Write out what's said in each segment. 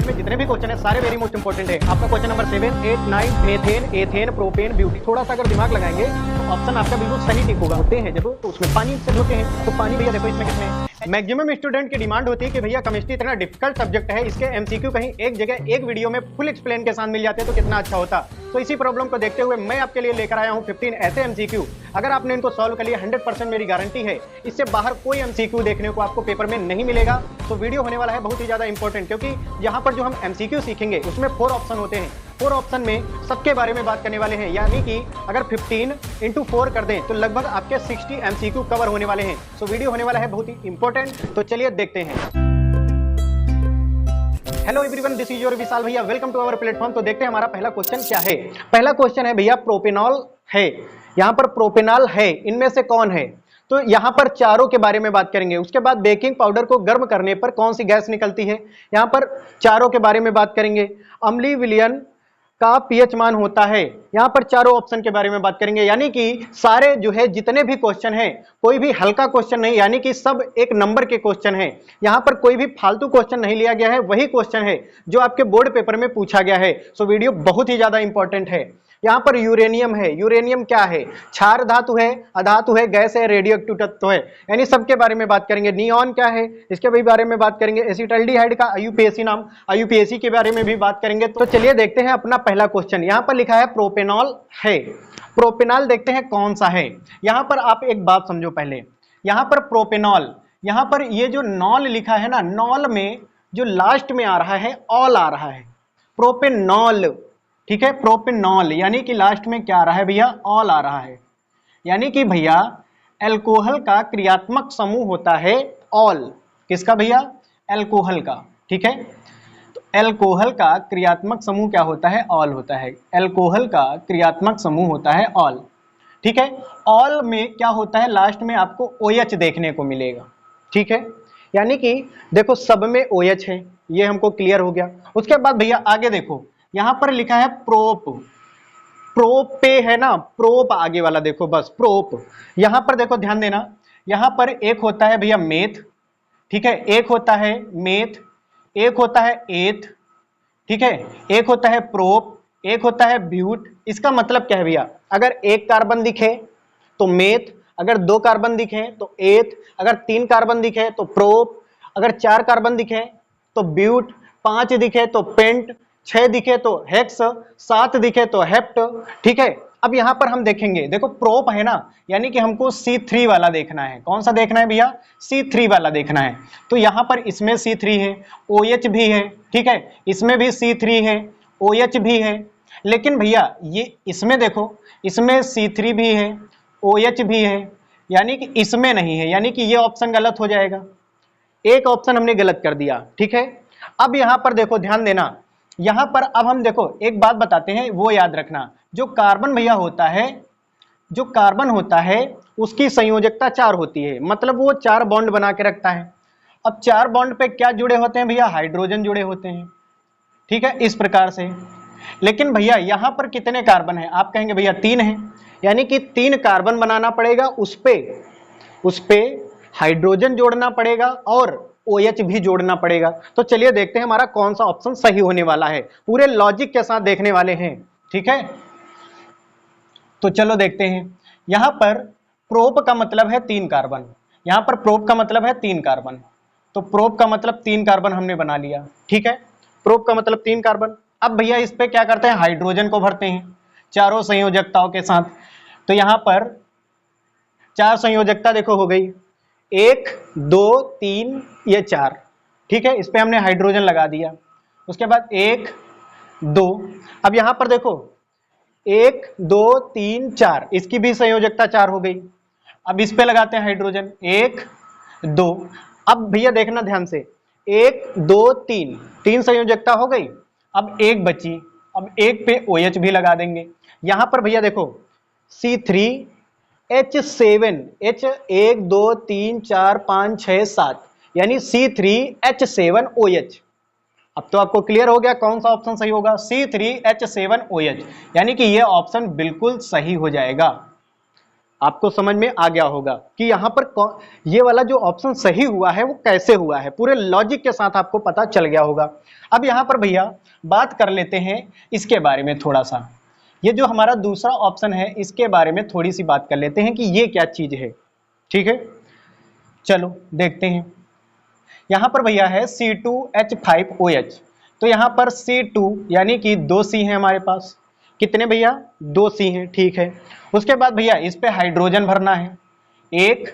इसमें जितने भी क्वेश्चन है सारे वेरी मोस्ट इंपॉर्टेंट है। आपका question number 7, 8, 9 methane, ethane, propane, beauty. थोड़ा सा अगर दिमाग लगाएंगे तो ऑप्शन आपका बिल्कुल सही टिक होगा। होते हैं जब तो उसमें पानी से होते हैं, तो पानी भैया देखो इसमें कितने मैक्सिमम स्टूडेंट की डिमांड होती है कि भैया केमिस्ट्री इतना डिफिकल्ट सब्जेक्ट है, इसके एमसीक्यू कहीं एक जगह एक वीडियो में फुल एक्सप्लेन के साथ मिल जाते तो कितना अच्छा होता। तो इसी प्रॉब्लम को देखते हुए मैं आपके लिए लेकर आया हूं 15 ऐसे एमसीक्यू। अगर आपने इनको सॉल्व कर लिया 100% मेरी गारंटी है इससे बाहर कोई एमसीक्यू देखने को आपको पेपर में नहीं मिलेगा। तो वीडियो होने वाला है बहुत ही ज्यादा इंपॉर्टेंट, क्योंकि यहाँ पर जो हम एमसीक्यू सीखेंगे उसमें 4 ऑप्शन होते हैं। 4 ऑप्शन में सबके बारे में बात करने वाले हैं, यानी कि अगर 15 × 4 कर दें तो लगभग आपके 60 एमसीक्यू कवर होने वाले हैं। तो वीडियो होने वाला है बहुत ही इंपॉर्टेंट। तो चलिए देखते हैं। Hello everyone, this is your Vishal भैया, वेलकम टू आवर प्लेटफॉर्म। तो देखते हैं हमारा पहला क्वेश्चन क्या है। पहला क्वेश्चन है भैया प्रोपेनॉल है, यहाँ पर प्रोपेनॉल है, इनमें से कौन है? तो यहाँ पर चारों के बारे में बात करेंगे। उसके बाद बेकिंग पाउडर को गर्म करने पर कौन सी गैस निकलती है, यहाँ पर चारों के बारे में बात करेंगे। अम्लीय विलयन का पीएच मान होता है, यहाँ पर चारों ऑप्शन के बारे में बात करेंगे। यानी कि सारे जो है जितने भी क्वेश्चन हैं, कोई भी हल्का क्वेश्चन नहीं, यानी कि सब एक नंबर के क्वेश्चन हैं। यहाँ पर कोई भी फालतू क्वेश्चन नहीं लिया गया है, वही क्वेश्चन है जो आपके बोर्ड पेपर में पूछा गया है। सो वीडियो बहुत ही ज्यादा इंपॉर्टेंट है। यहाँ पर यूरेनियम है, यूरेनियम क्या है? क्षार धातु है, अधातु है, गैस है, रेडियोएक्टिव तत्व है, यानी सबके बारे में बात करेंगे। नियॉन क्या है, इसके भी बारे में बात करेंगे। एसिटाल्डिहाइड का आईयूपीएसी नाम, आईयूपीएसी के बारे में भी बात करेंगे। तो चलिए देखते हैं अपना पहला क्वेश्चन। यहाँ पर लिखा है प्रोपेनॉल है। प्रोपेनॉल देखते हैं कौन सा है। यहाँ पर आप एक बात समझो पहले, यहाँ पर प्रोपेनॉल, यहाँ पर ये जो नॉल लिखा है ना, नॉल में जो लास्ट में आ रहा है ऑल आ रहा है, प्रोपेनॉल, ठीक है, प्रोपेनॉल, यानी कि लास्ट में क्या आ रहा है भैया? ऑल आ रहा है। यानी कि भैया अल्कोहल का क्रियात्मक समूह होता है ऑल। किसका भैया? अल्कोहल का, ठीक है। तो अल्कोहल का क्रियात्मक समूह क्या होता है? ऑल होता है। अल्कोहल का क्रियात्मक समूह होता है ऑल, ठीक है। ऑल में क्या होता है? लास्ट में आपको OH देखने को मिलेगा, ठीक है। यानी कि देखो सब में OH है, ये हमको क्लियर हो गया। उसके बाद भैया आगे देखो, यहां पर लिखा है प्रोप, प्रोप पे है ना, प्रोप आगे वाला देखो, बस प्रोप। यहां पर देखो ध्यान देना, यहां पर एक होता है भैया मेथ, ठीक है, एक होता है मेथ, एक होता है एथ, ठीक है, एक होता है प्रोप, एक होता है ब्यूट। इसका मतलब क्या है भैया? अगर एक कार्बन दिखे तो मेथ, अगर 2 कार्बन दिखे तो एथ, अगर 3 कार्बन दिखे तो प्रोप, अगर 4 कार्बन दिखे तो ब्यूट, 5 दिखे तो पेंट, 6 दिखे तो हेक्स, 7 दिखे तो हेप्ट, ठीक है। अब यहां पर हम देखेंगे, देखो प्रोप है ना, यानी कि हमको C3 वाला देखना है। कौन सा देखना है भैया? C3 वाला देखना है। तो यहां पर इसमें C3 है, OH भी है, ठीक है, इसमें भी C3 है, OH भी है। लेकिन भैया ये इसमें देखो, इसमें C3 भी है, OH भी है, यानी कि इसमें नहीं है, यानी कि ये ऑप्शन गलत हो जाएगा। एक ऑप्शन हमने गलत कर दिया, ठीक है। अब यहां पर देखो ध्यान देना, यहां पर अब हम देखो एक बात बताते हैं, वो याद रखना। जो कार्बन भैया होता है, जो कार्बन होता है उसकी संयोजकता 4 होती है, मतलब वो 4 बॉन्ड बना के रखता है। अब 4 बॉन्ड पे क्या जुड़े होते हैं भैया? हाइड्रोजन जुड़े होते हैं, ठीक है, इस प्रकार से। लेकिन भैया यहां पर कितने कार्बन है? आप कहेंगे भैया 3 है, यानी कि 3 कार्बन बनाना पड़ेगा, उस पे हाइड्रोजन जोड़ना पड़ेगा और OH भी जोड़ना पड़ेगा। तो चलिए देखते हैं हमारा कौन सा ऑप्शन सही होने वाला है, पूरे लॉजिक के साथ देखने वाले हैं, ठीक है। तो चलो देखते हैं। यहां पर प्रोप का मतलब है 3 कार्बन, यहां पर प्रोप का मतलब है 3 कार्बन, तो प्रोप का मतलब 3 कार्बन हमने बना लिया, ठीक है। प्रोप का मतलब 3 कार्बन। अब भैया इस पे क्या करते हैं? हाइड्रोजन को भरते हैं चारों संयोजकताओं के साथ। तो यहां पर 4 संयोजकता देखो हो गई, 1 2 3 ये 4, ठीक है, इस पे हमने हाइड्रोजन लगा दिया। उसके बाद 1 2, अब यहां पर देखो 1 2 3 4, इसकी भी संयोजकता 4 हो गई। अब इस पे लगाते हैं हाइड्रोजन, 1 2। अब भैया देखना ध्यान से, 1 2 3, 3 संयोजकता हो गई। अब एक बची, अब एक पे OH भी लगा देंगे। यहां पर भैया देखो C3H7, H 1 2 3 4 5 6 7, यानी C3H7OH। अब तो आपको क्लियर हो गया कौन सा ऑप्शन सही होगा? C3H7OH, यानी कि ये ऑप्शन बिल्कुल सही हो जाएगा। आपको समझ में आ गया होगा कि यहाँ पर ये वाला जो ऑप्शन सही हुआ है वो कैसे हुआ है, पूरे लॉजिक के साथ आपको पता चल गया होगा। अब यहाँ पर भैया बात कर लेते हैं इसके बारे में थोड़ा सा, ये जो हमारा दूसरा ऑप्शन है इसके बारे में थोड़ी सी बात कर लेते हैं कि ये क्या चीज है। ठीक है, चलो देखते हैं। यहाँ पर भैया है C2H5OH, तो यहाँ पर C2 यानी कि 2 C है हमारे पास, कितने भैया 2 C हैं। ठीक है, उसके बाद भैया इस पे हाइड्रोजन भरना है, 1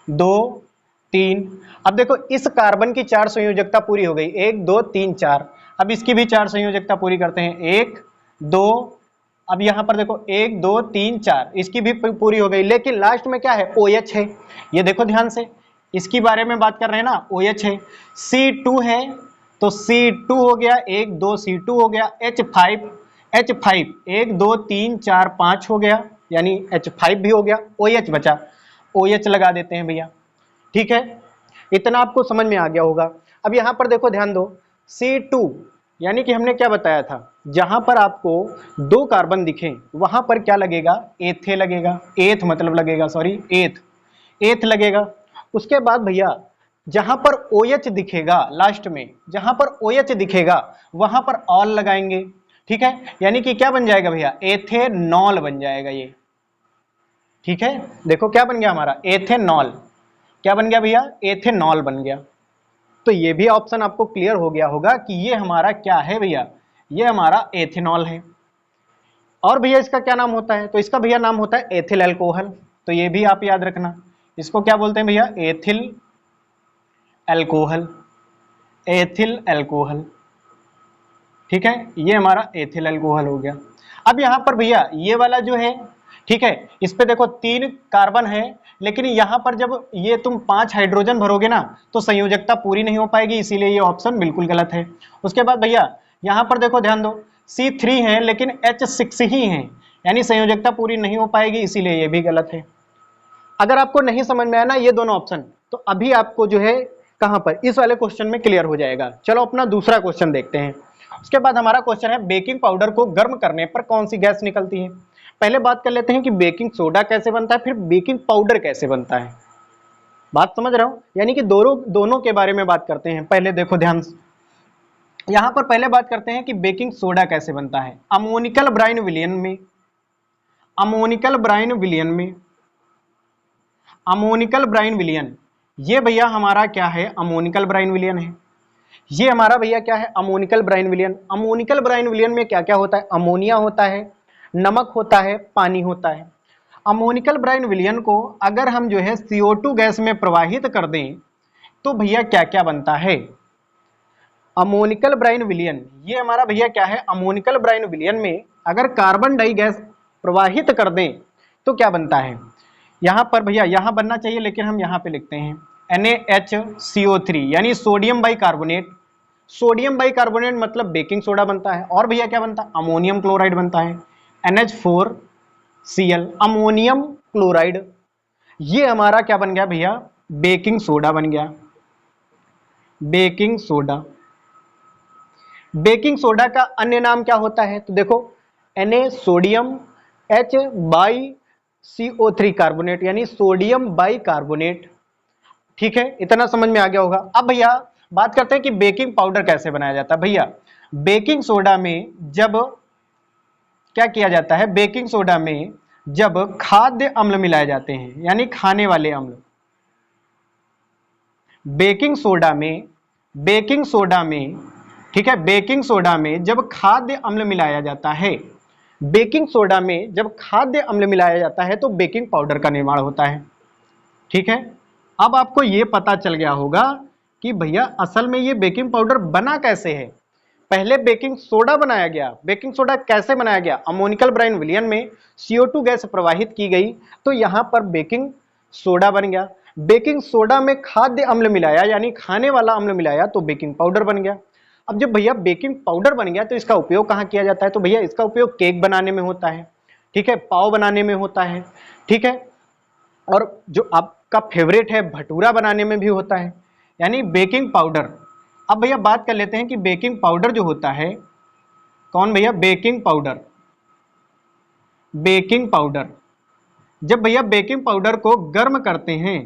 2 3। अब देखो इस कार्बन की 4 संयोजकता पूरी हो गई, 1 2 3 4। अब इसकी भी 4 संयोजकता पूरी करते हैं, 1 2। अब यहाँ पर देखो 1 2 3 4, इसकी भी पूरी हो गई, लेकिन लास्ट में क्या है OH है। ये देखो ध्यान से, इसकी बारे में बात कर रहे हैं ना, OH है। C2 है तो C2 हो गया, 1 2 C2 हो गया, H5 1 2 3 4 5 हो गया, यानी H5 भी हो गया, OH बचा, OH लगा देते हैं भैया। ठीक है, इतना आपको समझ में आ गया होगा। अब यहाँ पर देखो ध्यान दो, C2 यानी कि हमने क्या बताया था, जहां पर आपको 2 कार्बन दिखे वहां पर क्या लगेगा, एथे लगेगा, एथ मतलब लगेगा, सॉरी एथ लगेगा। उसके बाद भैया जहां पर OH दिखेगा लास्ट में, जहां पर OH दिखेगा वहां पर ऑल लगाएंगे। ठीक है, यानी कि क्या बन जाएगा भैया, एथेनॉल बन जाएगा ये। ठीक है, देखो क्या बन गया हमारा, एथेनॉल। क्या बन गया भैया, एथेनॉल बन गया। तो ये भी ऑप्शन आपको क्लियर हो गया होगा कि ये हमारा क्या है भैया, ये हमारा एथेनॉल है। और भैया इसका क्या नाम होता है, तो इसका भैया नाम होता है एथिल अल्कोहल। तो ये भी आप याद रखना, इसको क्या बोलते हैं भैया, एथिल अल्कोहल, एथिल अल्कोहल। ठीक है, ये हमारा एथिल अल्कोहल हो गया। अब यहाँ पर भैया ये वाला जो है, ठीक है, इस पे देखो 3 कार्बन है, लेकिन यहाँ पर जब ये तुम 5 हाइड्रोजन भरोगे ना तो संयोजकता पूरी नहीं हो पाएगी, इसीलिए ये ऑप्शन बिल्कुल गलत है। उसके बाद भैया यहाँ पर देखो ध्यान दो, C3 है लेकिन H6 ही है, यानी संयोजकता पूरी नहीं हो पाएगी, इसीलिए ये भी गलत है। अगर आपको नहीं समझ में आया ना ये दोनों ऑप्शन, तो अभी आपको जो है कहां पर, इस वाले क्वेश्चन में क्लियर हो जाएगा। चलो अपना दूसरा क्वेश्चन देखते हैं। उसके बाद हमारा क्वेश्चन है, बेकिंग पाउडर को गर्म करने पर कौन सी गैस निकलती है। पहले बात कर लेते हैं कि बेकिंग सोडा कैसे बनता है, फिर बेकिंग पाउडर कैसे बनता है। बात समझ रहा हूं, यानी कि दोनों के बारे में बात करते हैं। पहले देखो ध्यान से, यहां पर पहले बात करते हैं कि बेकिंग सोडा कैसे बनता है। अमोनिकल ब्राइन विलयन में, अमोनिकल ब्राइन विलयन में, अमोनिकल ब्राइन विलयन, ये भैया हमारा क्या है, अमोनिकल ब्राइन विलयन है। ये हमारा भैया क्या है, अमोनिकल ब्राइन विलयन। अमोनिकल ब्राइन विलयन में क्या क्या होता है, अमोनिया होता है, नमक होता है, पानी होता है। अमोनिकल ब्राइन विलयन को अगर हम जो है CO2 गैस में प्रवाहित कर दें तो भैया क्या क्या बनता है, अमोनिकल ब्राइन विलयन, ये हमारा भैया क्या है, अमोनिकल ब्राइन विलयन में अगर कार्बन डाई गैस प्रवाहित कर दें तो क्या बनता है। यहां पर भैया यहां बनना चाहिए, लेकिन हम यहां पे लिखते हैं NaHCO3 यानी सोडियम बाइकार्बोनेट। सोडियम बाइकार्बोनेट मतलब बेकिंग सोडा बनता है। और भैया क्या बनता है, अमोनियम क्लोराइड बनता है, NH4Cl, अमोनियम क्लोराइड। ये हमारा क्या बन गया भैया, बेकिंग सोडा बन गया, बेकिंग सोडा। बेकिंग सोडा का अन्य नाम क्या होता है, तो देखो Na sodium, H by CO3 carbonate यानी सोडियम बाइकार्बोनेट। ठीक है, इतना समझ में आ गया होगा। अब भैया बात करते हैं कि बेकिंग पाउडर कैसे बनाया जाता है। भैया बेकिंग सोडा में जब क्या किया जाता है, बेकिंग सोडा में जब खाद्य अम्ल मिलाए जाते हैं यानी खाने वाले अम्ल, बेकिंग सोडा में, बेकिंग सोडा में, ठीक है, बेकिंग सोडा में जब खाद्य अम्ल मिलाया जाता है, बेकिंग सोडा में जब खाद्य अम्ल मिलाया जाता है तो बेकिंग पाउडर का निर्माण होता है। ठीक है, अब आपको यह पता चल गया होगा कि भैया असल में ये बेकिंग पाउडर बना कैसे है। पहले बेकिंग सोडा बनाया गया, बेकिंग सोडा कैसे बनाया गया, अमोनिकल ब्राइन विलयन में CO2 गैस प्रवाहित की गई तो यहां पर बेकिंग सोडा बन गया। बेकिंग सोडा में खाद्य अम्ल मिलाया यानी खाने वाला अम्ल मिलाया तो बेकिंग पाउडर बन गया। अब जब भैया बेकिंग पाउडर बन गया तो इसका उपयोग कहाँ किया जाता है, तो भैया इसका उपयोग केक बनाने में होता है, ठीक है, पाव बनाने में होता है, ठीक है, और जो आपका फेवरेट है भटूरा बनाने में भी होता है, यानी बेकिंग पाउडर। अब भैया बात कर लेते हैं कि बेकिंग पाउडर जो होता है, कौन भैया, बेकिंग पाउडर, बेकिंग पाउडर, जब भैया बेकिंग पाउडर को गर्म करते हैं,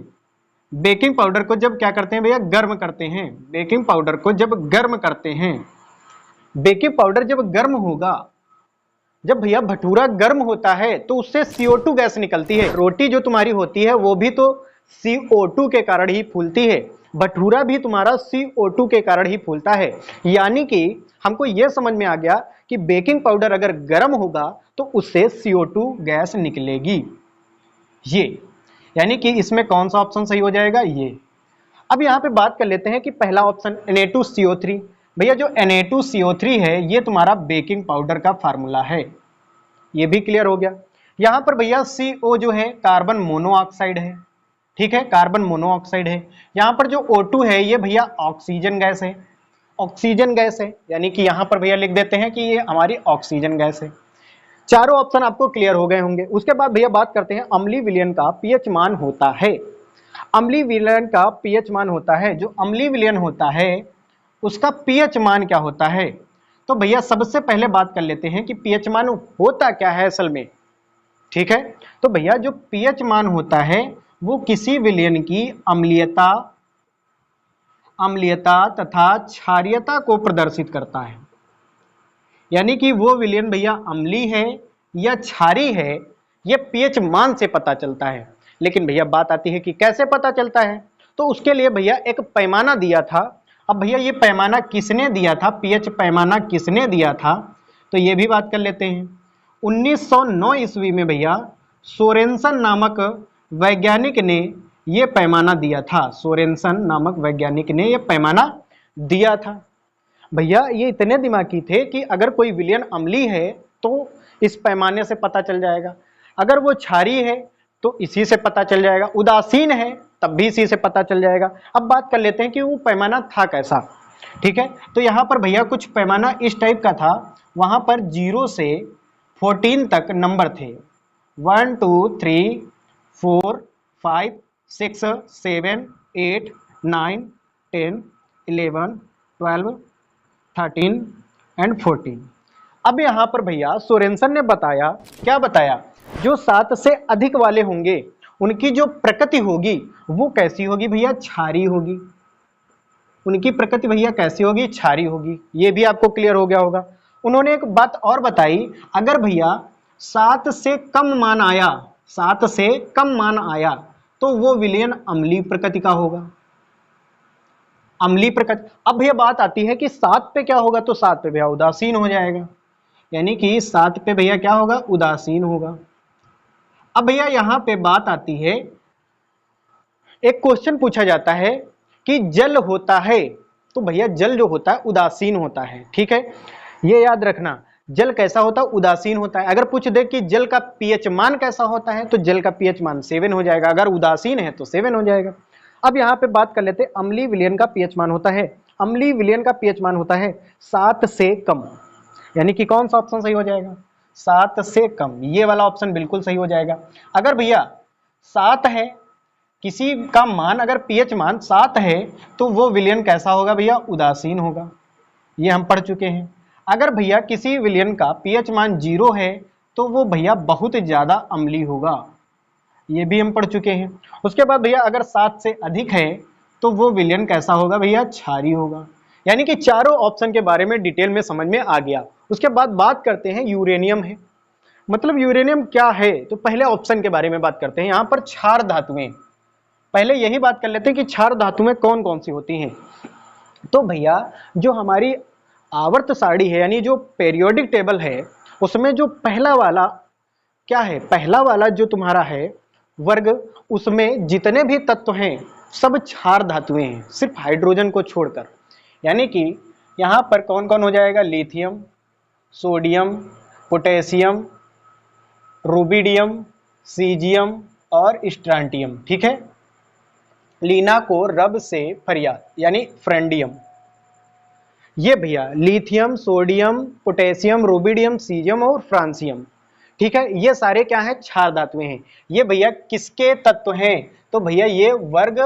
बेकिंग पाउडर को जब क्या करते हैं भैया, गर्म करते हैं, बेकिंग पाउडर को जब गर्म करते हैं, बेकिंग पाउडर जब गर्म होगा, जब भैया भटूरा गर्म होता है तो उससे CO2 गैस निकलती है। रोटी जो तुम्हारी होती है वो भी तो CO2 के कारण ही फूलती है, भटूरा भी तुम्हारा CO2 के कारण ही फूलता है। यानी कि हमको यह समझ में आ गया कि बेकिंग पाउडर अगर गर्म होगा तो उससे CO2 गैस निकलेगी। ये यानी कि इसमें कौन सा ऑप्शन सही हो जाएगा, ये। अब यहाँ पे बात कर लेते हैं कि पहला ऑप्शन Na2CO3। भैया जो Na2CO3 है ये तुम्हारा बेकिंग पाउडर का फार्मूला है, ये भी क्लियर हो गया। यहाँ पर भैया CO जो है कार्बन मोनोऑक्साइड है, ठीक है, कार्बन मोनोऑक्साइड है। यहाँ पर जो O2 है ये भैया ऑक्सीजन गैस है, ऑक्सीजन गैस है, यानी कि यहाँ पर भैया लिख देते हैं कि ये हमारी ऑक्सीजन गैस है। चारों ऑप्शन आपको क्लियर हो गए होंगे। उसके बाद भैया बात करते हैं अम्लीय विलयन का पीएच मान होता है। अम्लीय विलयन का पीएच मान होता है, जो अम्लीय विलयन होता है उसका पीएच मान क्या होता है। तो भैया सबसे पहले बात कर लेते हैं कि पीएच मान होता क्या है असल में, ठीक है। तो भैया जो पीएच मान होता है वो किसी विलयन की अम्लीयता, अम्लीयता तथा क्षारीयता को प्रदर्शित करता है। यानी कि वो विलयन भैया अम्लीय है या क्षारीय है, ये पीएच मान से पता चलता है। लेकिन भैया बात आती है कि कैसे पता चलता है, तो उसके लिए भैया एक पैमाना दिया था। अब भैया ये पैमाना किसने दिया था, पीएच पैमाना किसने दिया था, तो ये भी बात कर लेते हैं। 1909 ईस्वी में भैया सोरेनसन नामक वैज्ञानिक ने ये पैमाना दिया था, सोरेनसन नामक वैज्ञानिक ने ये पैमाना दिया था। भैया ये इतने दिमागी थे कि अगर कोई विलयन अम्लीय है तो इस पैमाने से पता चल जाएगा, अगर वो क्षारीय है तो इसी से पता चल जाएगा, उदासीन है तब भी इसी से पता चल जाएगा। अब बात कर लेते हैं कि वो पैमाना था कैसा, ठीक है। तो यहाँ पर भैया कुछ पैमाना इस टाइप का था, वहाँ पर 0 से 14 तक नंबर थे, 1 2 3 4 5 6 7 8 9 10 11 12 13 एंड 14। अब यहाँ पर भैया सोरेनसन ने बताया, क्या बताया, जो 7 से अधिक वाले होंगे उनकी जो प्रकृति होगी वो कैसी होगी भैया, क्षारीय होगी। उनकी प्रकृति भैया कैसी होगी, क्षारीय होगी। ये भी आपको क्लियर हो गया होगा। उन्होंने एक बात और बताई, अगर भैया 7 से कम मान आया, 7 से कम मान आया तो वो विलयन अम्लीय प्रकृति का होगा, अम्लीय प्रकृति। अब भैया बात आती है कि 7 पे क्या होगा, तो 7 पे भैया उदासीन हो जाएगा, यानी कि 7 पे भैया क्या होगा, उदासीन होगा। अब भैया यहाँ पे बात आती है, एक क्वेश्चन पूछा जाता है कि जल होता है, तो भैया जल जो होता है उदासीन होता है, ठीक है, ये याद रखना। जल कैसा होता है, उदासीन होता है। अगर पूछ दे कि जल का पीएच मान कैसा होता है, तो जल का पीएच मान 7 हो जाएगा, अगर उदासीन है तो 7 हो जाएगा। अब यहाँ पे बात कर लेते हैं अम्लीय विलयन का पीएच मान होता है, अम्लीय विलयन का पीएच मान होता है 7 से कम, यानी कि कौन सा ऑप्शन सही हो जाएगा, 7 से कम, ये वाला ऑप्शन बिल्कुल सही हो जाएगा। अगर भैया 7 है, किसी का मान अगर पीएच मान 7 है तो वो विलयन कैसा होगा भैया, उदासीन होगा, ये हम पढ़ चुके हैं। अगर भैया किसी विलयन का पीएच मान 0 है तो वो भैया बहुत ज्यादा अम्लीय होगा, ये भी हम पढ़ चुके हैं। उसके बाद भैया अगर 7 से अधिक है तो वो विलयन कैसा होगा भैया, क्षारीय होगा। यानी कि चारों ऑप्शन के बारे में डिटेल में समझ में आ गया। उसके बाद बात करते हैं यूरेनियम है, मतलब यूरेनियम क्या है, तो पहले ऑप्शन के बारे में बात करते हैं। यहाँ पर क्षार धातुएं, पहले यही बात कर लेते हैं कि क्षार धातुएं कौन कौन सी होती हैं। तो भैया जो हमारी आवर्त सारणी है, यानी जो पेरियोडिक टेबल है, उसमें जो पहला वाला क्या है, पहला वाला जो तुम्हारा है वर्ग, उसमें जितने भी तत्व हैं सब क्षार धातुएं हैं, सिर्फ हाइड्रोजन को छोड़कर। यानी कि यहाँ पर कौन कौन हो जाएगा, lithium, sodium, potassium, rubidium, caesium और स्ट्रांटियम, ठीक है। लीना को रब से फरियाद, यानी फ्रेंडियम। ये भैया lithium, sodium, potassium, rubidium, caesium और फ्रांसियम, ठीक है, ये सारे क्या हैं, क्षार धातुएं हैं। ये भैया किसके तत्व हैं, तो भैया ये वर्ग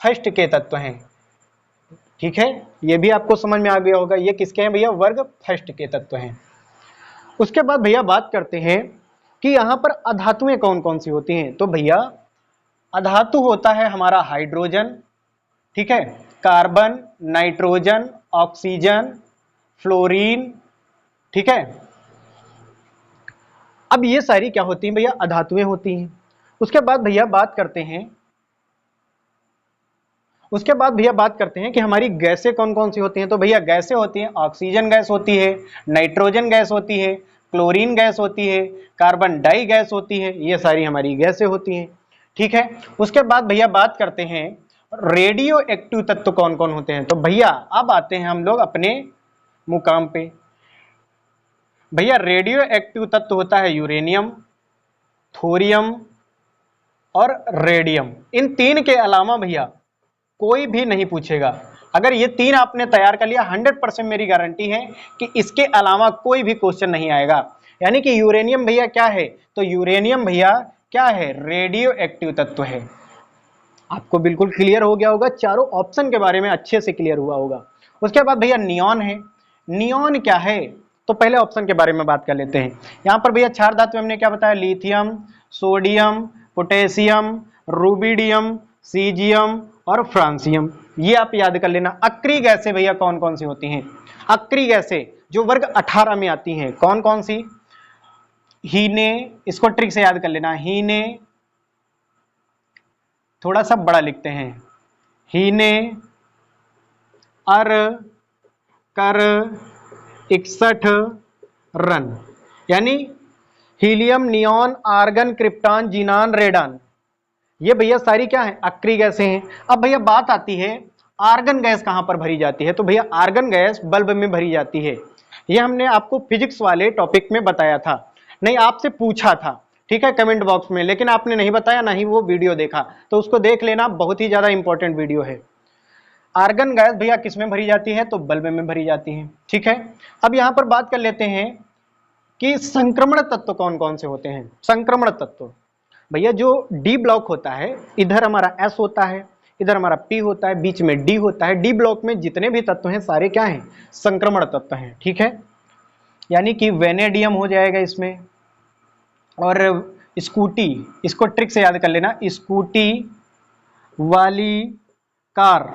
फर्स्ट के तत्व हैं, ठीक है, ये भी आपको समझ में आ गया होगा, ये किसके हैं भैया, वर्ग फर्स्ट के तत्व हैं। उसके बाद भैया बात करते हैं कि यहां पर अधातुएं कौन कौन सी होती हैं। तो भैया अधातु होता है हमारा हाइड्रोजन, ठीक है, कार्बन, नाइट्रोजन, ऑक्सीजन, फ्लोरीन, ठीक है। अब ये सारी क्या होती हैं भैया, अधातुएं होती हैं। उसके बाद भैया बात करते हैं, कि हमारी गैसें कौन कौन सी होती हैं। तो भैया गैसें होती हैं, ऑक्सीजन गैस होती है, नाइट्रोजन गैस होती है, क्लोरीन गैस होती है, कार्बन डाई गैस होती है, ये सारी हमारी गैसें होती हैं, ठीक है। उसके बाद भैया बात करते हैं रेडियो एक्टिव तत्व कौन कौन होते हैं। तो भैया अब आते हैं हम लोग अपने मुकाम पे। भैया रेडियो एक्टिव तत्व होता है यूरेनियम, थोरियम और रेडियम। इन तीन के अलावा भैया कोई भी नहीं पूछेगा। अगर ये तीन आपने तैयार कर लिया 100% मेरी गारंटी है कि इसके अलावा कोई भी क्वेश्चन नहीं आएगा। यानी कि यूरेनियम भैया क्या है, तो यूरेनियम भैया क्या है, रेडियो एक्टिव तत्व है। आपको बिल्कुल क्लियर हो गया होगा, चारों ऑप्शन के बारे में अच्छे से क्लियर हुआ होगा। उसके बाद भैया नियॉन है। नियॉन क्या है, तो पहले ऑप्शन के बारे में बात कर लेते हैं। यहां पर भैया क्षार धातु हमने क्या बताया, lithium, sodium, potassium, rubidium, caesium और फ्रांसियम, ये आप याद कर लेना। अक्रिय गैसें भैया कौन कौन सी होती हैं, अक्रिय गैसें जो वर्ग 18 में आती हैं, कौन कौन सी, हीने, इसको ट्रिक से याद कर लेना, हीने, थोड़ा सा बड़ा लिखते हैं, हीने, अर, कर, 61, रन, यानी helium, neon, argon, krypton, xenon, radon, ये भैया सारी क्या है, अक्रिय गैसें हैं। अब भैया बात आती है आर्गन गैस कहां पर भरी जाती है। तो भैया आर्गन गैस बल्ब में भरी जाती है। ये हमने आपको फिजिक्स वाले टॉपिक में बताया था, नहीं आपसे पूछा था, ठीक है, कमेंट बॉक्स में, लेकिन आपने नहीं बताया, ना ही वो वीडियो देखा, तो उसको देख लेना, बहुत ही ज्यादा इंपॉर्टेंट वीडियो है। आर्गन गैस भैया किस में भरी जाती है, तो बल्ब में भरी जाती है, ठीक है। अब यहां पर बात कर लेते हैं कि संक्रमण तत्व कौन कौन से होते हैं। संक्रमण तत्व भैया जो डी ब्लॉक होता है, इधर हमारा एस होता है, इधर हमारा पी होता है, बीच में डी होता है। डी ब्लॉक में जितने भी तत्व हैं सारे क्या हैं, संक्रमण तत्व हैं, ठीक है। यानी कि वेनेडियम हो जाएगा इसमें, और स्कूटी, इसको ट्रिक से याद कर लेना, स्कूटी वाली कार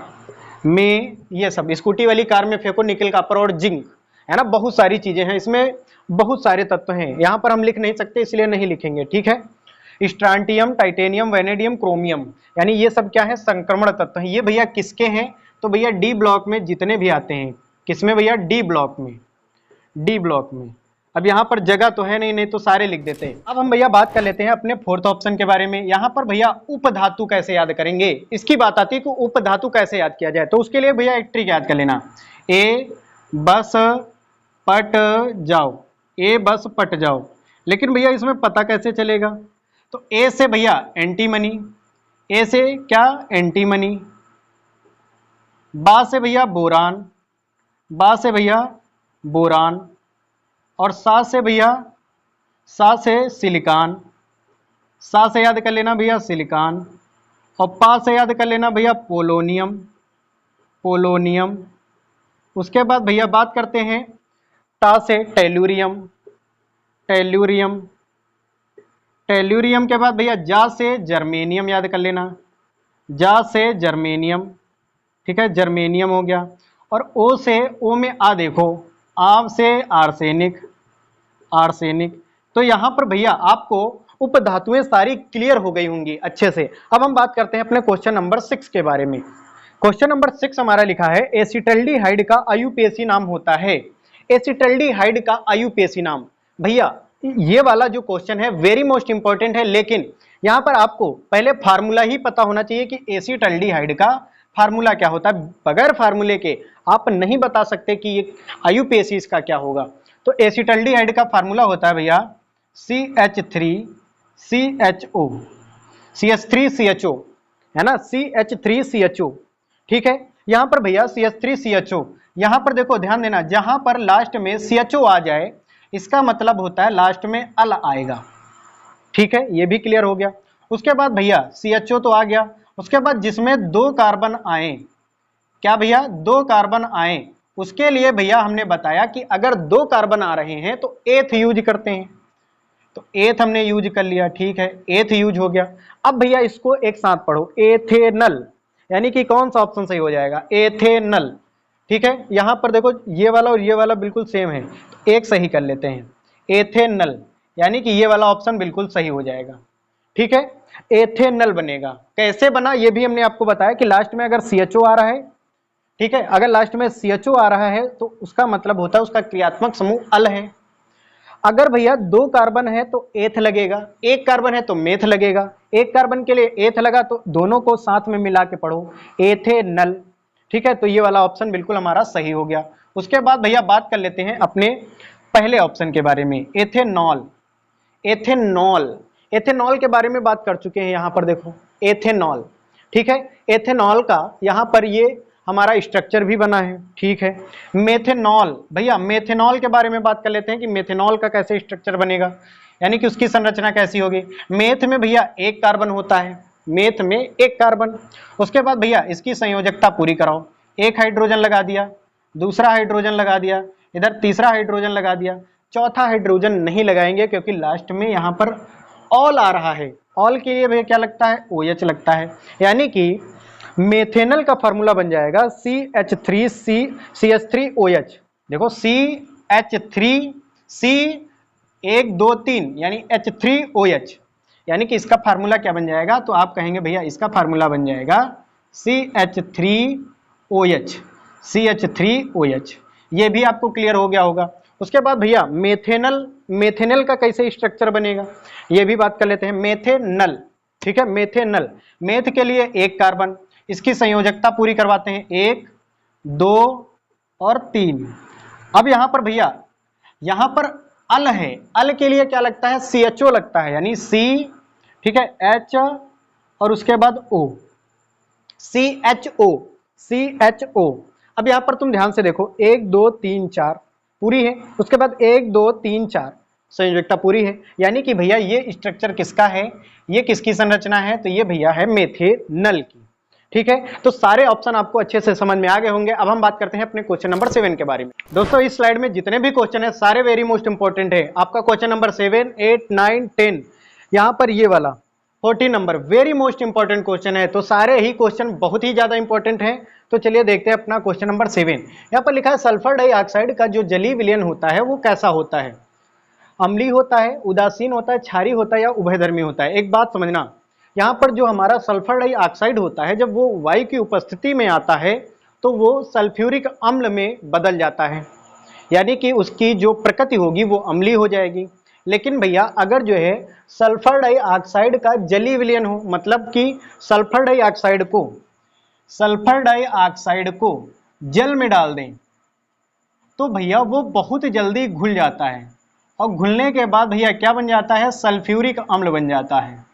में, ये सब स्कूटी वाली कार में फेंको निकल कॉपर और जिंक, है ना, बहुत सारी चीजें हैं इसमें, बहुत सारे तत्व हैं, यहां पर हम लिख नहीं सकते इसलिए नहीं लिखेंगे, ठीक है। स्ट्रांटियम, टाइटेनियम, वेनेडियम, क्रोमियम, यानी ये सब क्या है, संक्रमण तत्व हैं। ये भैया किसके हैं, तो भैया डी ब्लॉक में जितने भी आते हैं, किसमें भैया, डी ब्लॉक में, डी ब्लॉक में। अब यहाँ पर जगह तो है नहीं, नहीं तो सारे लिख देते हैं। अब हम भैया बात कर लेते हैं अपने फोर्थ ऑप्शन के बारे में। यहाँ पर भैया उपधातु कैसे याद करेंगे, इसकी बात आती है कि उपधातु कैसे याद किया जाए। तो उसके लिए भैया एक ट्रिक याद कर लेना, ए बस पट जाओ, ए बस पट जाओ। लेकिन भैया इसमें पता कैसे चलेगा, तो ए से भैया एंटीमनी, ए से क्या, एंटीमनी, बा से भैया बोरान, बा से भैया बोरान, और सा से भैया, सा से सिलिकॉन, सा से याद कर लेना भैया सिलिकॉन, और पा से याद कर लेना भैया पोलोनियम, पोलोनियम। उसके बाद भैया बात करते हैं टा से टेलुरियम, टेलुरियम, टेलुरियम के बाद भैया जा से जर्मेनियम याद कर लेना, जा से जर्मेनियम, ठीक है, जर्मेनियम हो गया। और ओ से, ओ में आ देखो, आव से आर्सेनिक, आर्सेनिक। तो यहां पर भैया आपको उपधातुएं सारी क्लियर हो गई होंगी अच्छे से। अब हम बात करते हैं अपने क्वेश्चन नंबर 6 के बारे में। क्वेश्चन नंबर 6 हमारा लिखा है एसिटल्डिहाइड का आयुपेसी नाम होता है। एसिटल्डिहाइड का आयुपेसी नाम, भैया ये वाला जो क्वेश्चन है वेरी मोस्ट इंपॉर्टेंट है, लेकिन यहां पर आपको पहले फार्मूला ही पता होना चाहिए कि एसिटल्डिहाइड का फार्मूला क्या होता है। बगैर फार्मूले के आप नहीं बता सकते कि ये आयुपेसी इसका क्या होगा। तो एसिटल्डिहाइड का फार्मूला होता है भैया CH3CHO, CH3CHO है ना, CH3CHO, ठीक है। यहां पर भैया CH3CHO, यहां पर देखो ध्यान देना, जहां पर लास्ट में CHO आ जाए इसका मतलब होता है लास्ट में अल आएगा, ठीक है, ये भी क्लियर हो गया। उसके बाद भैया CHO तो आ गया, उसके बाद जिसमें 2 कार्बन आए, क्या भैया 2 कार्बन आए, उसके लिए भैया हमने बताया कि अगर 2 कार्बन आ रहे हैं तो एथ यूज करते हैं, तो एथ हमने यूज कर लिया, ठीक है, एथ यूज हो गया। अब भैया इसको एक साथ पढ़ो, एथेनल, यानी कि कौन सा ऑप्शन सही हो जाएगा, एथेनल। ठीक है, यहां पर देखो ये वाला और ये वाला बिल्कुल सेम है, तो एक सही कर लेते हैं, एथेनल, यानी कि ये वाला ऑप्शन बिल्कुल सही हो जाएगा। ठीक है, एथेनल बनेगा। कैसे बना ये भी हमने आपको बताया कि लास्ट में अगर CHO आ रहा है, ठीक है, अगर लास्ट में CHO आ रहा है तो उसका मतलब होता है उसका क्रियात्मक समूह अल है। अगर भैया 2 कार्बन है तो एथ लगेगा, 1 कार्बन है तो मेथ लगेगा। 1 कार्बन के लिए एथ लगा तो दोनों को साथ में मिला के पढ़ो, एथेनल। ठीक है, तो ये वाला ऑप्शन बिल्कुल हमारा सही हो गया। उसके बाद भैया बात कर लेते हैं अपने पहले ऑप्शन के बारे में, एथेनॉल। एथेनॉल, एथेनॉल के बारे में बात कर चुके हैं, यहां पर देखो एथेनॉल। ठीक है, एथेनॉल का यहां पर ये हमारा स्ट्रक्चर भी बना है। ठीक है, मेथेनॉल, भैया मेथेनॉल के बारे में बात कर लेते हैं कि मेथेनॉल का कैसे स्ट्रक्चर बनेगा, यानी कि उसकी संरचना कैसी होगी। मेथ में भैया 1 कार्बन होता है, मेथ में 1 कार्बन। उसके बाद भैया इसकी संयोजकता पूरी कराओ, 1 हाइड्रोजन लगा दिया, दूसरा हाइड्रोजन लगा दिया, इधर तीसरा हाइड्रोजन लगा दिया, चौथा हाइड्रोजन नहीं लगाएंगे क्योंकि लास्ट में यहां पर ऑल आ रहा है। ऑल के लिए भैया क्या लगता है, OH लगता है, यानी कि मेथेनल का फॉर्मूला बन जाएगा CH3CH3OH। देखो CH3C 1 2 3 यानी H3OH, यानी कि इसका फार्मूला क्या बन जाएगा, तो आप कहेंगे भैया इसका फार्मूला बन जाएगा CH3OH, CH3OH। ये भी आपको क्लियर हो गया होगा। उसके बाद भैया मेथेनल, मेथेनल का कैसे स्ट्रक्चर बनेगा ये भी बात कर लेते हैं, मेथेनल। ठीक है, मेथेनल, मेथ के लिए 1 कार्बन, इसकी संयोजकता पूरी करवाते हैं, 1 2 और 3। अब यहां पर भैया यहां पर अल है, अल के लिए क्या लगता है, CHO लगता है, यानी C, ठीक है, H और उसके बाद O, CHO, CHO। अब यहां पर तुम ध्यान से देखो 1 2 3 4 पूरी है, उसके बाद 1 2 3 4 संयोजकता पूरी है, यानी कि भैया ये स्ट्रक्चर किसका है, ये किसकी संरचना है, तो ये भैया है मेथेनल की। ठीक है, तो सारे ऑप्शन आपको अच्छे से समझ में आ गए होंगे। अब हम बात करते हैं अपने क्वेश्चन नंबर 7 के बारे में। दोस्तों इस स्लाइड में जितने भी क्वेश्चन है सारे वेरी मोस्ट इंपॉर्टेंट है। आपका क्वेश्चन नंबर 7 8 9 10, यहाँ पर ये वाला 14 number very most important question है, तो सारे ही क्वेश्चन बहुत ही ज्यादा इंपॉर्टेंट है। तो चलिए देखते हैं अपना क्वेश्चन नंबर 7। यहाँ पर लिखा है सल्फर डाइऑक्साइड का जो जलीय विलयन होता है वो कैसा होता है, अम्लीय होता है, उदासीन होता है, क्षारीय होता है या उभयधर्मी होता है। एक बात समझना, यहाँ पर जो हमारा सल्फर डाइऑक्साइड होता है जब वो वायु की उपस्थिति में आता है तो वो सल्फ्यूरिक अम्ल में बदल जाता है, यानी कि उसकी जो प्रकृति होगी वो अम्लीय हो जाएगी। लेकिन भैया अगर जो है सल्फर डाइऑक्साइड का जलीय विलयन हो, मतलब कि सल्फर डाइऑक्साइड को जल में डाल दें तो भैया वो बहुत जल्दी घुल जाता है, और घुलने के बाद भैया क्या बन जाता है, सल्फ्यूरिक अम्ल बन जाता है,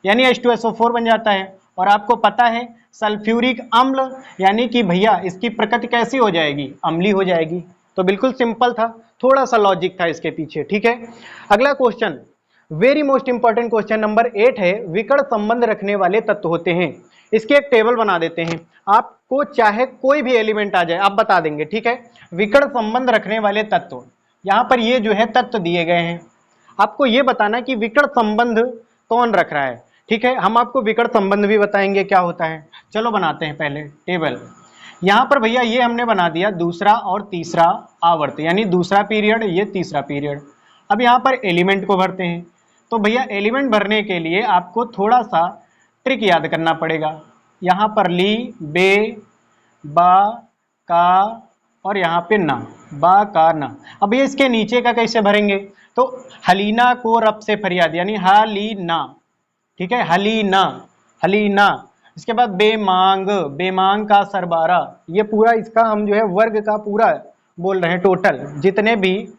यानी H2SO4 बन जाता है। और आपको पता है सल्फ्यूरिक अम्ल यानी कि भैया इसकी प्रकृति कैसी हो जाएगी, अम्लीय हो जाएगी। तो बिल्कुल सिंपल था, थोड़ा सा लॉजिक था इसके पीछे। ठीक है, अगला question very most important question number 8 है, विकर्ण संबंध रखने वाले तत्व होते हैं। इसके एक टेबल बना देते हैं, आपको चाहे कोई भी एलिमेंट आ जाए आप बता देंगे। ठीक है, विकर्ण संबंध रखने वाले तत्व, यहाँ पर ये जो है तत्व दिए गए हैं, आपको ये बताना कि विकर्ण संबंध कौन रख रहा है। ठीक है, हम आपको विकर्ण संबंध भी बताएंगे क्या होता है। चलो बनाते हैं पहले टेबल। यहाँ पर भैया ये हमने बना दिया दूसरा और तीसरा आवर्त, यानी दूसरा पीरियड ये तीसरा पीरियड। अब यहाँ पर एलिमेंट को भरते हैं, तो भैया एलिमेंट भरने के लिए आपको थोड़ा सा ट्रिक याद करना पड़ेगा। यहाँ पर ली, बे, बा, का और यहाँ पे ना, बा का ना। अब ये इसके नीचे का कैसे भरेंगे, तो हलीना को रब से फरियाद, यानी हालीना। ठीक है, हलीना, हलीना। इसके बाद बेमांग, बेमांग का सरबारा। ये पूरा इसका हम जो है वर्ग का पूरा बोल रहे हैं, टोटल जितने भी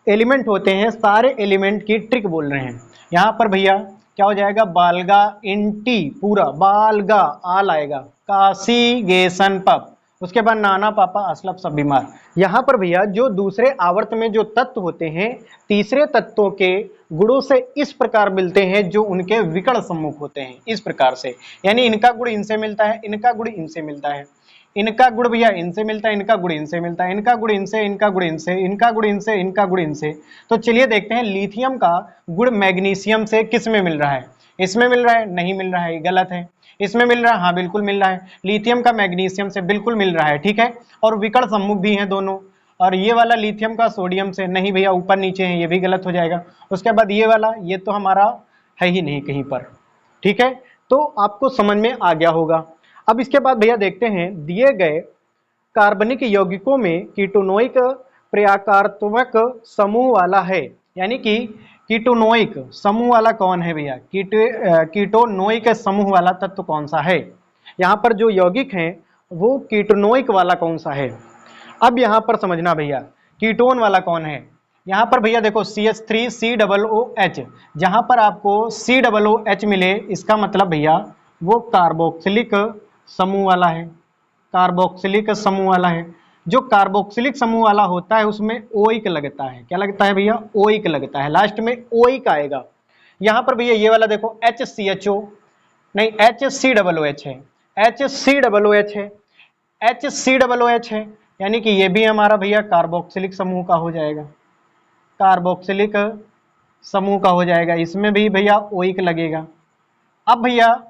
एलिमेंट होते हैं सारे एलिमेंट की ट्रिक बोल रहे हैं। यहाँ पर भैया क्या हो जाएगा, बालगा इंटी पूरा, बालगा आल आएगा, काशी गेसन पप, उसके बाद नाना पापा असलफ सब बीमार। यहाँ पर भैया जो दूसरे आवर्त में जो तत्व होते हैं तीसरे तत्वों के गुणों से इस प्रकार मिलते हैं जो उनके विकर्ण सम्मुख होते हैं, इस प्रकार से, यानी इनका गुण इनसे मिलता है, इनका गुण इनसे मिलता है। इनका गुण भैया इनसे मिलता है, इनका गुण इनसे मिलता है, इनका गुण इनसे, इनका गुण इनसे, इनका गुण इनसे, इनका गुण इनसे। तो चलिए देखते हैं लिथियम का गुण मैग्नीशियम से किस में मिल रहा है। इसमें मिल रहा है, नहीं मिल रहा है, गलत है। इसमें मिल रहा है, हाँ बिल्कुल मिल रहा है, लिथियम का मैग्नीशियम से बिल्कुल मिल रहा है, ठीक है। और विकर्ण सम्मुख भी हैं दोनों। और ये वाला लिथियम का सोडियम से, नहीं भैया ऊपर नीचे है, ये भी गलत हो जाएगा। उसके बाद ये वाला, ये तो हमारा है ही नहीं कहीं पर, ठीक है। तो आपको समझ में आ गया होगा। अब इसके बाद भैया देखते हैं, दिए गए कार्बनिक यौगिकों में कीटोनोइक प्रयाकारात्मक समूह वाला है, यानी कि कीटोनोइक समूह वाला कौन है भैया, कीटोनोइक समूह वाला तत्व कौन सा है। यहाँ पर जो यौगिक हैं वो कीटोनोइक वाला कौन सा है। अब यहाँ पर समझना भैया, कीटोन वाला कौन है। यहाँ पर भैया देखो CH3COOH, जहाँ पर आपको COOH मिले, इसका मतलब भैया वो कार्बोक्सिलिक समूह वाला है, कार्बोक्सिलिक समूह वाला है। जो कार्बोक्सिलिक समूह वाला होता है उसमें ओइक लगता है, क्या लगता है भैया, ओइक लगता है, लास्ट में ओइक आएगा। यहाँ पर भैया ये वाला देखो HCHO, नहीं HCOOH है, HCOOH है, HCOOH है, यानी कि ये भी हमारा भैया कार्बोक्सिलिक समूह का हो जाएगा, कार्बोक्सिलिक समूह का हो जाएगा। इसमें भी भैया ओइक लगेगा। अब भैया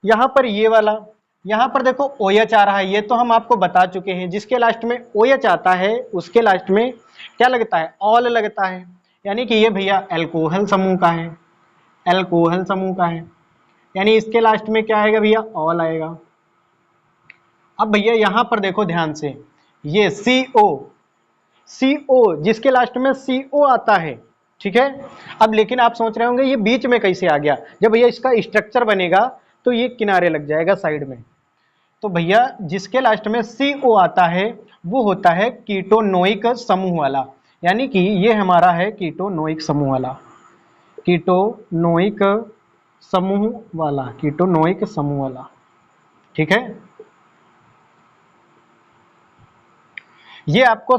यहाँ पर ये वाला, यहाँ पर देखो OH आ रहा है, ये तो हम आपको बता चुके हैं, जिसके लास्ट में OH आता है उसके लास्ट में क्या लगता है, ऑल लगता है, यानी कि ये भैया अल्कोहल समूह का है, अल्कोहल समूह का है, यानी इसके लास्ट में क्या आएगा भैया, ऑल आएगा। अब भैया यहाँ पर देखो ध्यान से, ये CO जिसके लास्ट में CO आता है, ठीक है। अब लेकिन आप सोच रहे होंगे ये बीच में कैसे आ गया, जब भैया इसका स्ट्रक्चर बनेगा तो ये किनारे लग जाएगा साइड में। तो भैया जिसके लास्ट में CO आता है वो होता है कीटोनोइक समूह वाला, यानी कि ये हमारा है कीटोनोइक समूह वाला, कीटोनोइक समूह वाला, कीटोनोइक समूह वाला, ठीक है। ये आपको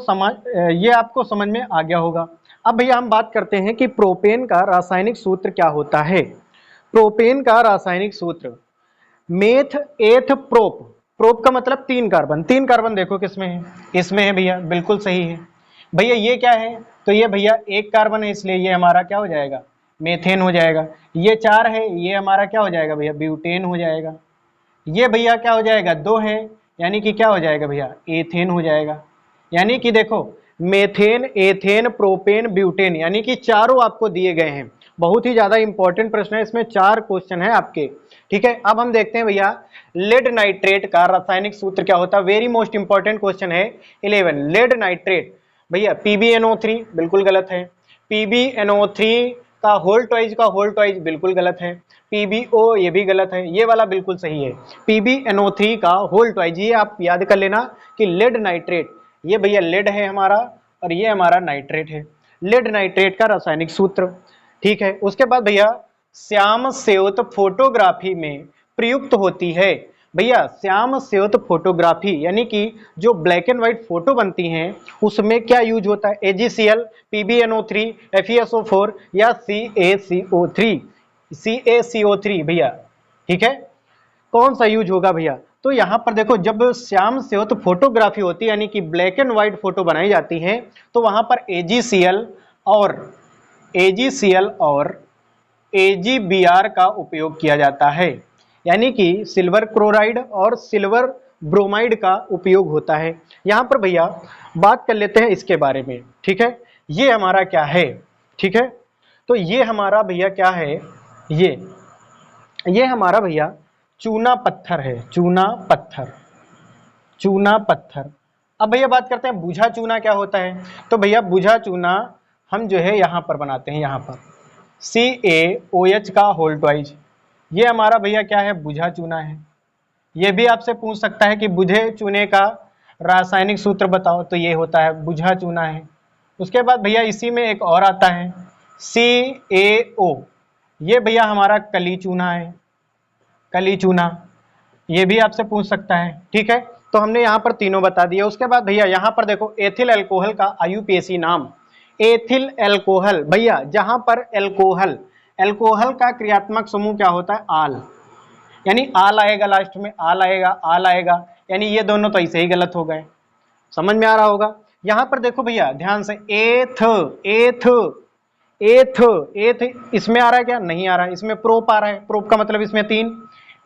समझ में आ गया होगा। अब भैया हम बात करते हैं कि प्रोपेन का रासायनिक सूत्र क्या होता है। प्रोपेन का रासायनिक सूत्र मेथ एथ प्रोप, प्रोप का मतलब 3 कार्बन, 3 कार्बन देखो किसमें है, इसमें है भैया, बिल्कुल सही है भैया। ये क्या है, तो ये भैया 1 कार्बन है, इसलिए ये हमारा क्या हो जाएगा, मेथेन हो जाएगा। ये 4 है, ये हमारा क्या हो जाएगा भैया, ब्यूटेन हो जाएगा। ये भैया क्या हो जाएगा, 2 है, यानी कि क्या हो जाएगा भैया, एथेन हो जाएगा। यानी कि देखो मेथेन, एथेन, प्रोपेन, ब्यूटेन, यानी कि चारों आपको दिए गए हैं। बहुत ही ज्यादा इंपॉर्टेंट प्रश्न है, इसमें 4 क्वेश्चन है आपके, ठीक है। अब हम देखते हैं भैया लेड नाइट्रेट का रासायनिक सूत्र क्या होता है। वेरी मोस्ट इंपॉर्टेंट क्वेश्चन है 11, लेड नाइट्रेट भैया PbNO3 बिल्कुल गलत है, PbNO3 का होल ट्वाइज बिल्कुल गलत है, PbO ये भी गलत है, ये वाला बिल्कुल सही है, PbNO3 का होल ट्वाइज। ये आप याद कर लेना कि लेड नाइट्रेट, ये भैया लेड है हमारा और ये हमारा नाइट्रेट है, लेड नाइट्रेट का रासायनिक सूत्र, ठीक है। उसके बाद भैया श्याम स्योत फोटोग्राफी में प्रयुक्त होती है। भैया श्याम स्योत फोटोग्राफी यानी कि जो ब्लैक एंड व्हाइट फोटो बनती हैं उसमें क्या यूज होता है, AgCl, PbNO3, FeSO4 या CaCO3 भैया, ठीक है। कौन सा यूज होगा भैया, तो यहाँ पर देखो जब श्याम स्योत फोटोग्राफी होती है यानी कि ब्लैक एंड व्हाइट फोटो बनाई जाती है तो वहां पर AgCl और AgBr का उपयोग किया जाता है, यानी कि सिल्वर क्लोराइड और सिल्वर ब्रोमाइड का उपयोग होता है। यहाँ पर भैया बात कर लेते हैं इसके बारे में, ठीक है। ये हमारा क्या है, ठीक है, तो ये हमारा भैया क्या है, ये हमारा भैया चूना पत्थर है, चूना पत्थर। अब भैया बात करते हैं बुझा चूना क्या होता है। तो भैया बुझा चूना हम जो है यहाँ पर बनाते हैं, यहाँ पर CaOH का होल ट्वाइज, ये हमारा भैया क्या है, बुझा चूना है। ये भी आपसे पूछ सकता है कि बुझे चूने का रासायनिक सूत्र बताओ, तो ये होता है बुझा चूना है। उसके बाद भैया इसी में एक और आता है CaO, ये भैया हमारा कली चूना है, कली चूना, ये भी आपसे पूछ सकता है, ठीक है। तो हमने यहाँ पर तीनों बता दिया। उसके बाद भैया यहाँ पर देखो एथिल अल्कोहल का IUPAC नाम, एथिल अल्कोहल भैया, जहां पर अल्कोहल का क्रियात्मक समूह क्या होता है, आल, यानी आल आएगा लास्ट में, आल आएगा यानी ये दोनों तो ऐसे ही गलत हो गए। समझ में आ रहा होगा। यहां पर देखो भैया ध्यान से, एथ एथ एथ एथ इसमें आ रहा है क्या? नहीं आ रहा है। इसमें प्रोप आ रहा है, प्रोप का मतलब इसमें 3,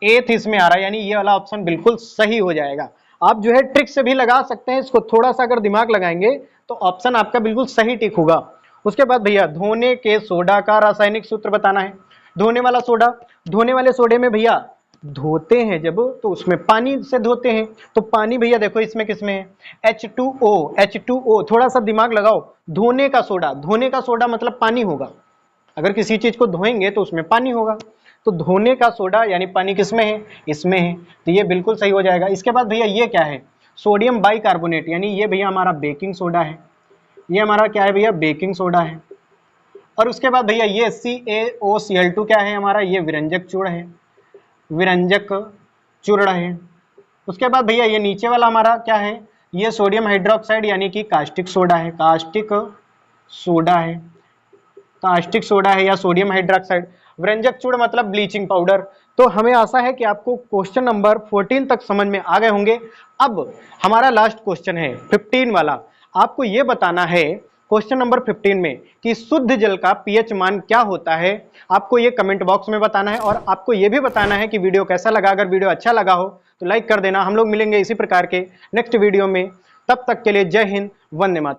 एथ इसमें आ रहा है, यानी ये वाला ऑप्शन बिल्कुल सही हो जाएगा। आप जो है ट्रिक से भी लगा सकते हैं इसको, थोड़ा सा अगर दिमाग लगाएंगे तो ऑप्शन आपका बिल्कुल सही टिक होगा। उसके बाद भैया धोने के सोडा का रासायनिक सूत्र बताना है। धोने वाला सोडा, धोने वाले सोडे में भैया धोते हैं जब तो उसमें पानी से धोते हैं, तो पानी भैया देखो इसमें किसमें है? H2O, H2O। थोड़ा सा दिमाग लगाओ, धोने का सोडा, धोने का सोडा मतलब पानी होगा। अगर किसी चीज को धोएंगे तो उसमें पानी होगा, तो धोने का सोडा यानी पानी किसमें है? इसमें है, तो ये बिल्कुल सही हो जाएगा। इसके बाद भैया ये क्या है? सोडियम बाइकार्बोनेट, यानी ये भैया हमारा बेकिंग सोडा है। ये हमारा क्या है भैया? बेकिंग सोडा है। और उसके बाद भैया ये CaOCl2 क्या है हमारा? ये विरंजक चूर्ण है, विरंजक चूर्ण है। उसके बाद भैया ये नीचे वाला हमारा क्या है? ये सोडियम हाइड्रोक्साइड यानी कि कास्टिक सोडा है, कास्टिक सोडा है, कास्टिक सोडा है या सोडियम हाइड्रोक्साइड। व्यंजक चूर्ण मतलब ब्लीचिंग पाउडर। तो हमें आशा है कि आपको क्वेश्चन नंबर 14 तक समझ में आ गए होंगे। अब हमारा लास्ट क्वेश्चन है 15 वाला। आपको यह बताना है क्वेश्चन नंबर 15 में कि शुद्ध जल का पीएच मान क्या होता है। आपको ये कमेंट बॉक्स में बताना है और आपको यह भी बताना है कि वीडियो कैसा लगा। अगर वीडियो अच्छा लगा हो तो लाइक कर देना। हम लोग मिलेंगे इसी प्रकार के नेक्स्ट वीडियो में, तब तक के लिए जय हिंद, वंदे मातरम।